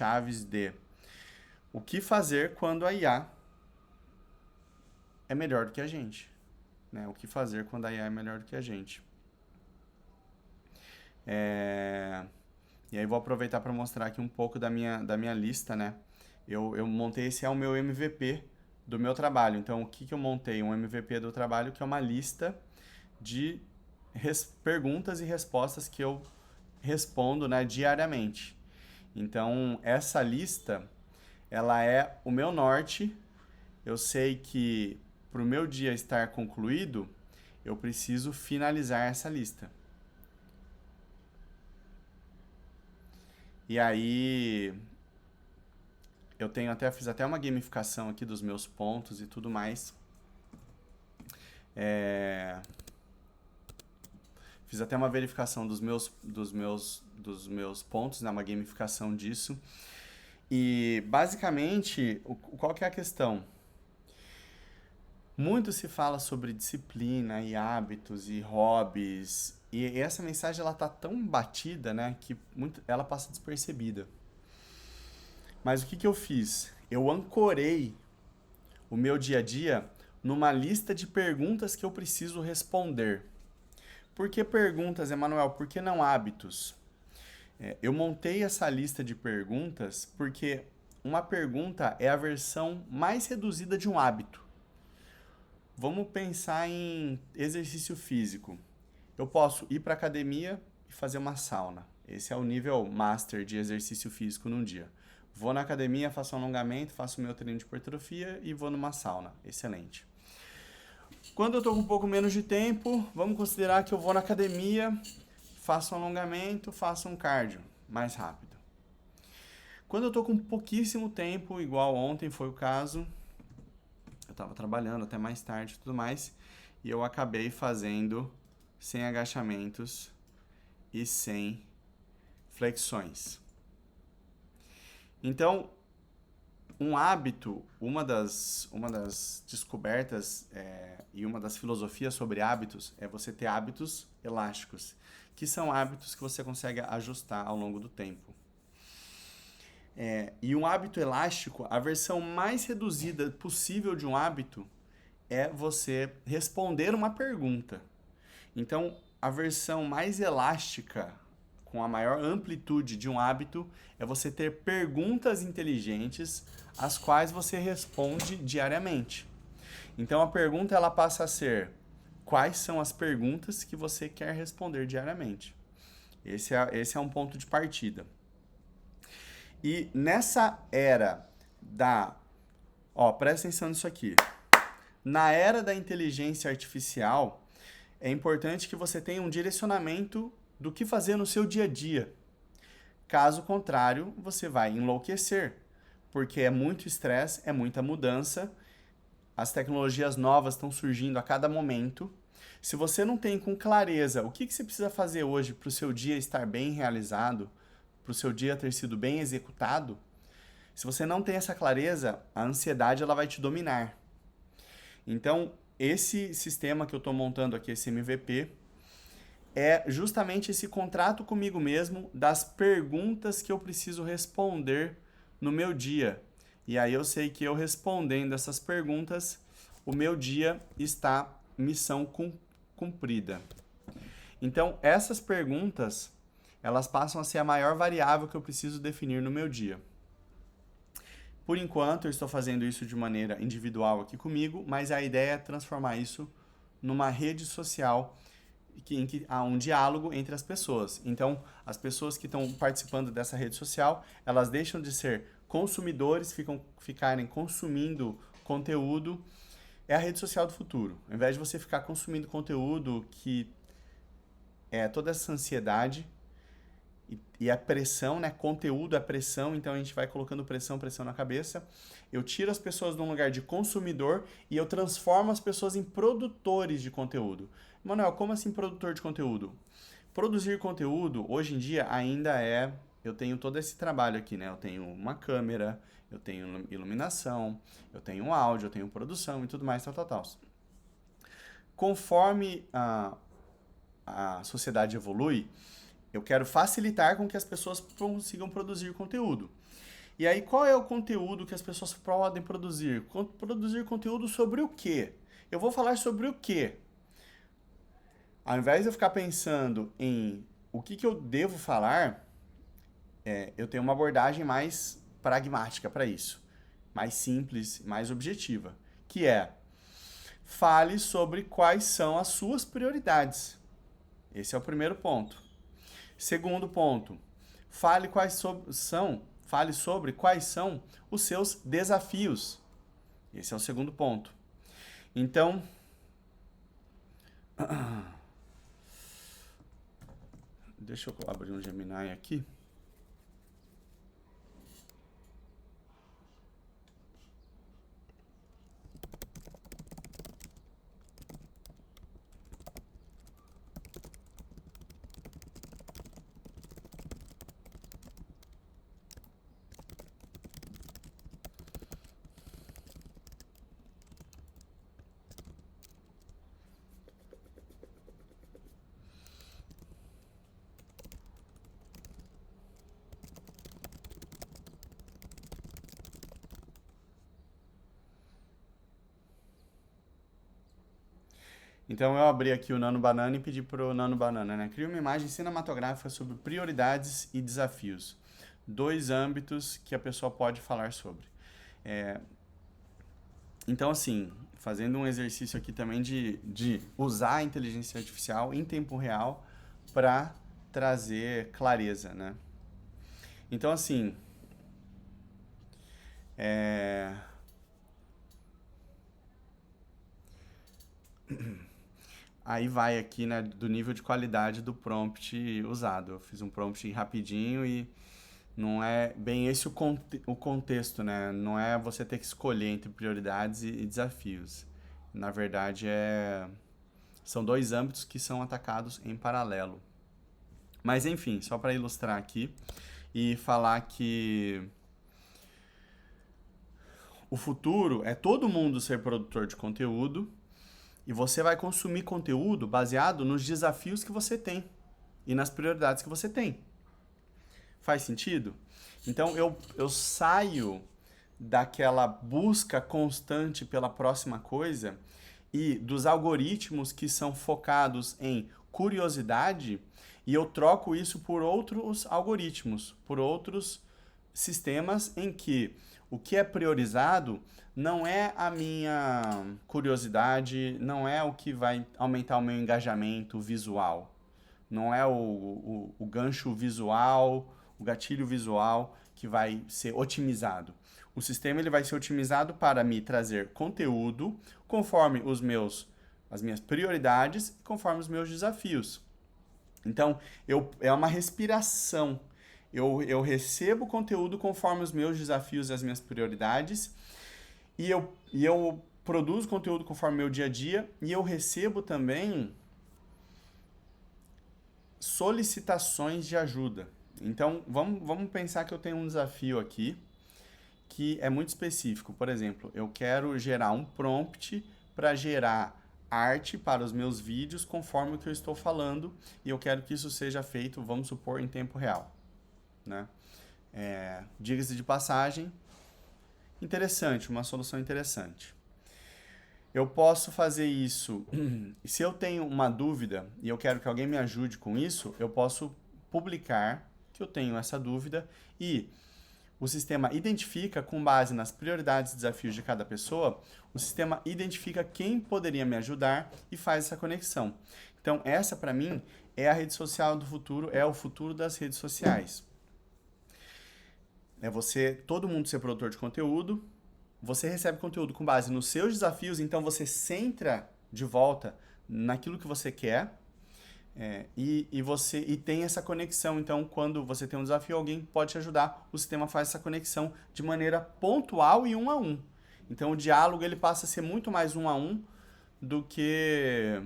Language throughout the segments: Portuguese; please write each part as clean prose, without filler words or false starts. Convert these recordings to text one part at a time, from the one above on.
chaves de o que fazer quando a IA é melhor do que a gente, né? O que fazer quando a IA é melhor do que a gente. E aí vou aproveitar para mostrar aqui um pouco da minha lista, né? Eu montei, esse é o meu MVP do meu trabalho. Então, o que que eu montei? Um MVP do trabalho que é uma lista de perguntas e respostas que eu respondo, né, diariamente. Então, essa lista, ela é o meu norte. Eu sei que para o meu dia estar concluído, eu preciso finalizar essa lista. E aí, fiz até uma gamificação aqui dos meus pontos e tudo mais. É, Fiz até uma verificação dos meus pontos, né? Uma gamificação disso. E basicamente, qual que é a questão? Muito se fala sobre disciplina e hábitos e hobbies. E essa mensagem ela tá tão batida, né, que ela passa despercebida. Mas o que que eu fiz? Eu ancorei o meu dia a dia numa lista de perguntas que eu preciso responder. Por que perguntas, Emanuel? Por que não hábitos? Eu montei essa lista de perguntas porque uma pergunta é a versão mais reduzida de um hábito. Vamos pensar em exercício físico. Eu posso ir para academia e fazer uma sauna. Esse é o nível master de exercício físico num dia. Vou na academia, faço um alongamento, faço meu treino de hipertrofia e vou numa sauna. Excelente. Quando eu estou com um pouco menos de tempo, vamos considerar que eu vou na academia, faço um alongamento, faço um cardio mais rápido. Quando eu estou com pouquíssimo tempo, igual ontem foi o caso, eu estava trabalhando até mais tarde e tudo mais, e eu acabei fazendo 100 agachamentos e 100 flexões. Então, um hábito, uma das descobertas e uma das filosofias sobre hábitos é você ter hábitos elásticos, que são hábitos que você consegue ajustar ao longo do tempo. E um hábito elástico, a versão mais reduzida possível de um hábito é você responder uma pergunta. Então, a versão mais elástica, com a maior amplitude de um hábito, é você ter perguntas inteligentes, as quais você responde diariamente. Então, a pergunta ela passa a ser: quais são as perguntas que você quer responder diariamente? Esse é um ponto de partida. E nessa era presta atenção nisso aqui. Na era da inteligência artificial, é importante que você tenha um direcionamento do que fazer no seu dia a dia. Caso contrário, você vai enlouquecer, porque é muito estresse, é muita mudança, as tecnologias novas estão surgindo a cada momento. Se você não tem com clareza o que você precisa fazer hoje para o seu dia estar bem realizado, para o seu dia ter sido bem executado, se você não tem essa clareza, a ansiedade ela vai te dominar. Então, esse sistema que eu estou montando aqui, esse MVP, é justamente esse contrato comigo mesmo das perguntas que eu preciso responder no meu dia. E aí eu sei que eu respondendo essas perguntas, o meu dia está missão cumprida. Então, essas perguntas, elas passam a ser a maior variável que eu preciso definir no meu dia. Por enquanto, eu estou fazendo isso de maneira individual aqui comigo, mas a ideia é transformar isso numa rede social em que há um diálogo entre as pessoas. Então, as pessoas que estão participando dessa rede social, elas deixam de ser consumidores, ficarem consumindo conteúdo. É a rede social do futuro. Ao invés de você ficar consumindo conteúdo que é toda essa ansiedade e a pressão, né? Conteúdo é pressão, então a gente vai colocando pressão na cabeça. Eu tiro as pessoas de um lugar de consumidor e eu transformo as pessoas em produtores de conteúdo. Manuel, como assim produtor de conteúdo? Produzir conteúdo, hoje em dia, ainda é... Eu tenho todo esse trabalho aqui, né? Eu tenho uma câmera, eu tenho iluminação, eu tenho áudio, eu tenho produção e tudo mais, tal. Conforme a sociedade evolui, eu quero facilitar com que as pessoas consigam produzir conteúdo. E aí, qual é o conteúdo que as pessoas podem produzir? Produzir conteúdo sobre o quê? Eu vou falar sobre o quê? Ao invés de eu ficar pensando em o que eu devo falar, eu tenho uma abordagem mais pragmática para isso, mais simples, mais objetiva, que é fale sobre quais são as suas prioridades. Esse é o primeiro ponto. Segundo ponto, fale sobre quais são os seus desafios. Esse é o segundo ponto. Então, deixa eu abrir um Gemini aqui. Então eu abri aqui o Nano Banana e pedi pro Nano Banana, né? Cria uma imagem cinematográfica sobre prioridades e desafios. 2 âmbitos que a pessoa pode falar sobre. Então, assim, fazendo um exercício aqui também de usar a inteligência artificial em tempo real para trazer clareza, né? Então, assim, aí vai aqui, né, do nível de qualidade do prompt usado. Eu fiz um prompt rapidinho e não é bem esse o contexto, né? Não é você ter que escolher entre prioridades e desafios. Na verdade, são 2 âmbitos que são atacados em paralelo. Mas enfim, só para ilustrar aqui e falar que o futuro é todo mundo ser produtor de conteúdo e você vai consumir conteúdo baseado nos desafios que você tem e nas prioridades que você tem. Faz sentido? Então eu saio daquela busca constante pela próxima coisa e dos algoritmos que são focados em curiosidade e eu troco isso por outros algoritmos, por outros sistemas em que o que é priorizado não é a minha curiosidade, não é o que vai aumentar o meu engajamento visual, não é o gancho visual, o gatilho visual que vai ser otimizado. O sistema ele vai ser otimizado para me trazer conteúdo conforme as minhas prioridades, conforme os meus desafios. Então, é uma respiração. Eu recebo conteúdo conforme os meus desafios e as minhas prioridades, e eu produzo conteúdo conforme o meu dia a dia, e eu recebo também solicitações de ajuda. Então, vamos pensar que eu tenho um desafio aqui que é muito específico. Por exemplo, eu quero gerar um prompt para gerar arte para os meus vídeos conforme o que eu estou falando e eu quero que isso seja feito, vamos supor, em tempo real, né? Diga-se de passagem, interessante, uma solução interessante. Eu posso fazer isso, se eu tenho uma dúvida e eu quero que alguém me ajude com isso, eu posso publicar que eu tenho essa dúvida e o sistema identifica, com base nas prioridades e desafios de cada pessoa, o sistema identifica quem poderia me ajudar e faz essa conexão. Então, essa para mim é a rede social do futuro, é o futuro das redes sociais. Todo mundo ser produtor de conteúdo, você recebe conteúdo com base nos seus desafios, então você centra de volta naquilo que você quer. E tem essa conexão. Então, quando você tem um desafio, alguém pode te ajudar. O sistema faz essa conexão de maneira pontual e 1 a 1. Então, o diálogo ele passa a ser muito mais 1 a 1 do que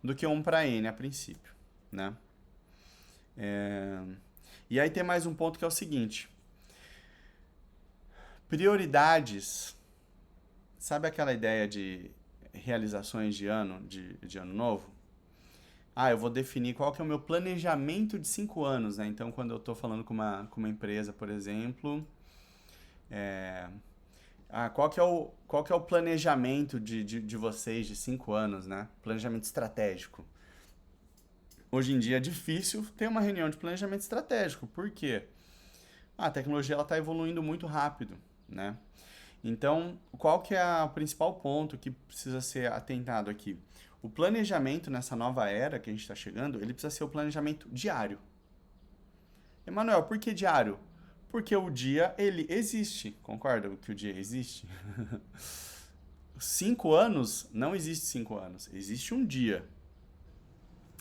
1 para N a princípio, né? E aí tem mais um ponto que é o seguinte: prioridades. Sabe aquela ideia de realizações de ano novo? Eu vou definir qual que é o meu planejamento de 5 anos, né? Então, quando eu estou falando com uma empresa, por exemplo, Qual que é o planejamento de vocês de 5 anos, né? Planejamento estratégico. Hoje em dia é difícil ter uma reunião de planejamento estratégico. Por quê? A tecnologia ela está evoluindo muito rápido, né? Então, qual que é o principal ponto que precisa ser atentado aqui? O planejamento nessa nova era que a gente está chegando, ele precisa ser o planejamento diário. Emanuel, por que diário? Porque o dia, ele existe. Concorda que o dia existe? 5 anos, não existe 5 anos. Existe um dia.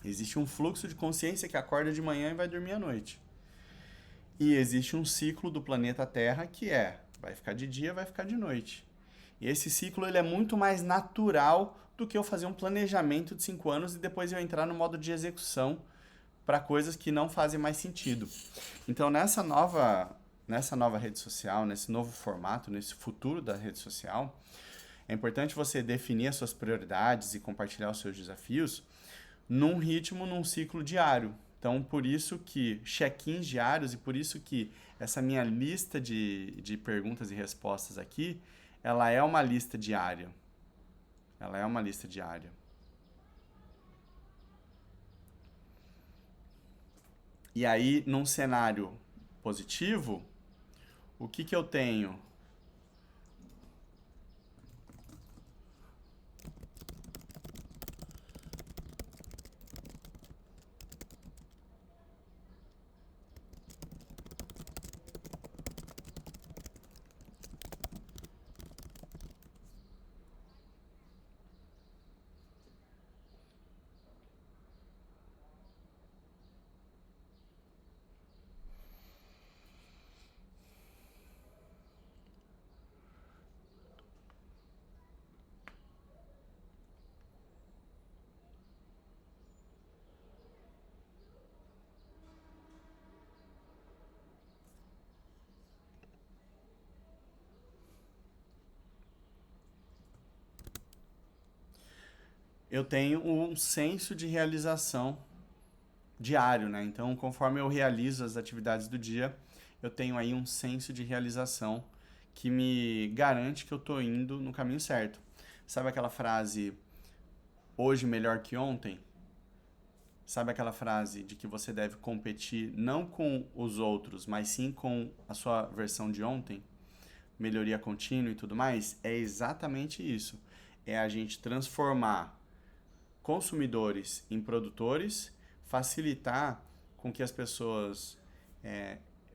Existe um fluxo de consciência que acorda de manhã e vai dormir à noite. E existe um ciclo do planeta Terra que vai ficar de dia, vai ficar de noite. E esse ciclo ele é muito mais natural do que eu fazer um planejamento de 5 anos e depois eu entrar no modo de execução para coisas que não fazem mais sentido. Então, nessa nova rede social, nesse novo formato, nesse futuro da rede social, é importante você definir as suas prioridades e compartilhar os seus desafios num ritmo, num ciclo diário. Então, por isso que check-ins diários e por isso que essa minha lista de perguntas e respostas aqui, ela é uma lista diária. Ela é uma lista diária. E aí, num cenário positivo, o que eu tenho? Eu tenho um senso de realização diário, né? Então, conforme eu realizo as atividades do dia, eu tenho aí um senso de realização que me garante que eu estou indo no caminho certo. Sabe aquela frase, hoje melhor que ontem? Sabe aquela frase de que você deve competir não com os outros, mas sim com a sua versão de ontem? Melhoria contínua e tudo mais? É exatamente isso. É a gente transformar consumidores em produtores, facilitar com que as pessoas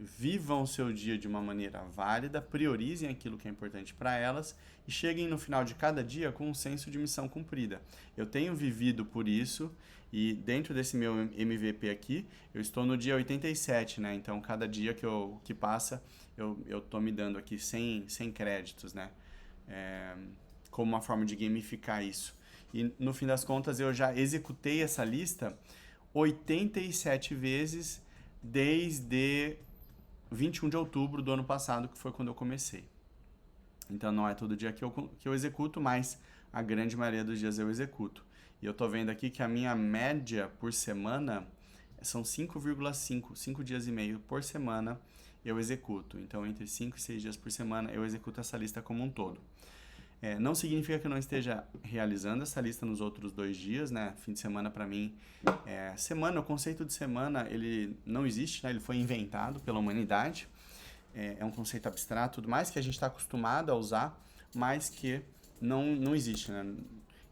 vivam o seu dia de uma maneira válida, priorizem aquilo que é importante para elas e cheguem no final de cada dia com um senso de missão cumprida. Eu tenho vivido por isso e dentro desse meu MVP aqui, eu estou no dia 87, né? Então, cada dia que passa, eu tô me dando aqui 100 créditos, né? Como uma forma de gamificar isso. E no fim das contas, eu já executei essa lista 87 vezes desde 21 de outubro do ano passado, que foi quando eu comecei. Então não é todo dia que eu executo, mas a grande maioria dos dias eu executo. E eu tô vendo aqui que a minha média por semana são 5,5, 5 dias e meio por semana eu executo. Então entre 5 e 6 dias por semana eu executo essa lista como um todo. Não significa que eu não esteja realizando essa lista nos outros 2 dias, né? Fim de semana para mim, o conceito de semana, ele não existe, né? Ele foi inventado pela humanidade. É um conceito abstrato, tudo mais que a gente está acostumado a usar, mas que não existe, né?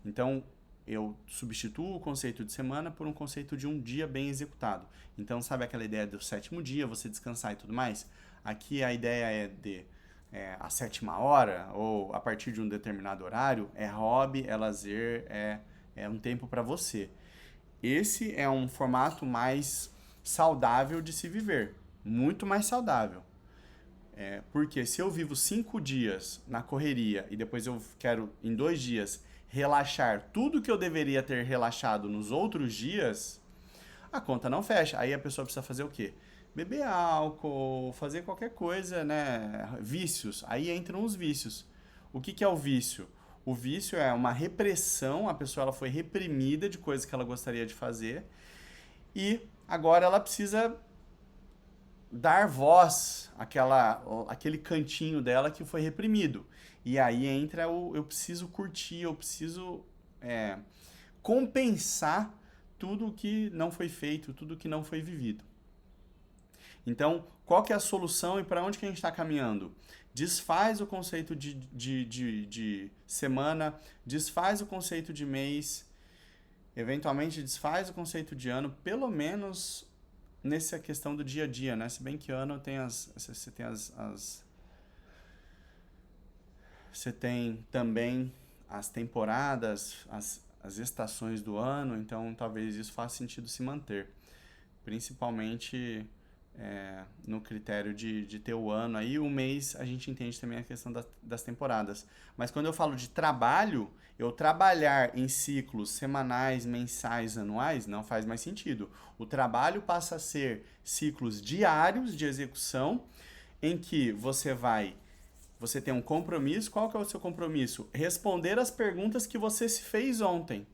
Então, eu substituo o conceito de semana por um conceito de um dia bem executado. Então, sabe aquela ideia do 7º dia, você descansar e tudo mais? Aqui a ideia é de a 7ª hora ou a partir de um determinado horário, é hobby, é lazer, é um tempo para você. Esse é um formato mais saudável de se viver, muito mais saudável. Porque se eu vivo 5 dias na correria e depois eu quero, em 2 dias, relaxar tudo que eu deveria ter relaxado nos outros dias, a conta não fecha. Aí a pessoa precisa fazer o quê? Beber álcool, fazer qualquer coisa, né? Vícios. Aí entram os vícios. O que é o vício? O vício é uma repressão, a pessoa ela foi reprimida de coisas que ela gostaria de fazer e agora ela precisa dar voz àquele cantinho dela que foi reprimido. E aí entra eu preciso curtir, eu preciso compensar tudo o que não foi feito, tudo o que não foi vivido. Então, qual que é a solução e para onde que a gente está caminhando? Desfaz o conceito de semana, desfaz o conceito de mês, eventualmente desfaz o conceito de ano, pelo menos nessa questão do dia a dia, né? Se bem que ano tem você tem também as temporadas, as estações do ano, então talvez isso faça sentido se manter. Principalmente no critério de ter o ano aí, o mês a gente entende também a questão das temporadas. Mas quando eu falo de trabalho, eu trabalhar em ciclos semanais, mensais, anuais, não faz mais sentido. O trabalho passa a ser ciclos diários de execução, em que você tem um compromisso. Qual que é o seu compromisso? Responder as perguntas que você se fez ontem.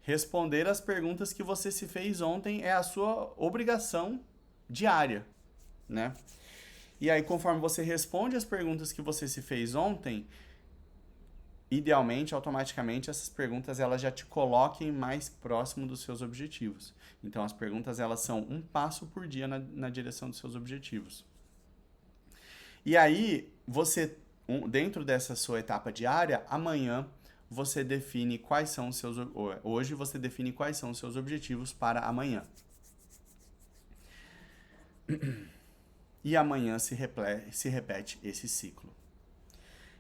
Responder as perguntas que você se fez ontem é a sua obrigação diária, né? E aí, conforme você responde as perguntas que você se fez ontem, idealmente, automaticamente, essas perguntas elas já te coloquem mais próximo dos seus objetivos. Então, as perguntas elas são um passo por dia na direção dos seus objetivos. E aí, dentro dessa sua etapa diária, amanhã você define quais são os seus... Hoje você define quais são os seus objetivos para amanhã. E amanhã se repete esse ciclo.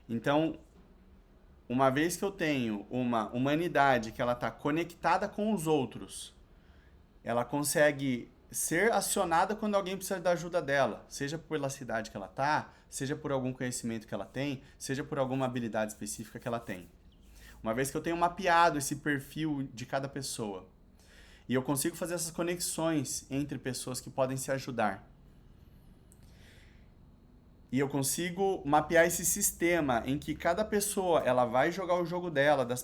Então, uma vez que eu tenho uma humanidade que ela está conectada com os outros, ela consegue ser acionada quando alguém precisa da ajuda dela, seja pela cidade que ela está, seja por algum conhecimento que ela tem, seja por alguma habilidade específica que ela tem. Uma vez que eu tenho mapeado esse perfil de cada pessoa, e eu consigo fazer essas conexões entre pessoas que podem se ajudar, e eu consigo mapear esse sistema em que cada pessoa ela vai jogar o jogo dela, das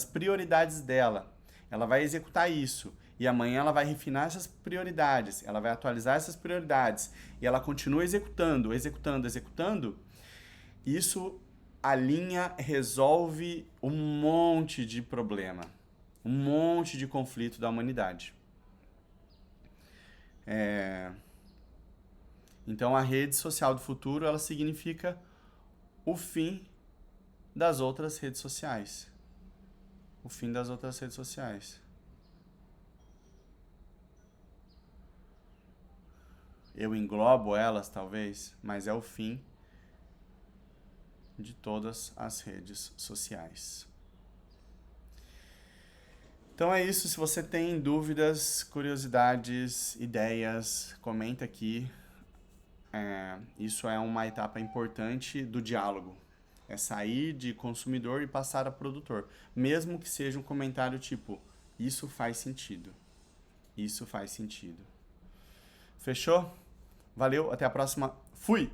prioridades dela. Ela vai executar isso. E amanhã ela vai refinar essas prioridades. Ela vai atualizar essas prioridades. E ela continua executando. Isso alinha, resolve um monte de problema. Um monte de conflito da humanidade. Então, a rede social do futuro, ela significa o fim das outras redes sociais. O fim das outras redes sociais. Eu englobo elas, talvez, mas é o fim de todas as redes sociais. Então é isso. Se você tem dúvidas, curiosidades, ideias, comenta aqui. Isso é uma etapa importante do diálogo. É sair de consumidor e passar a produtor. Mesmo que seja um comentário tipo, isso faz sentido. Isso faz sentido. Fechou? Valeu, até a próxima. Fui!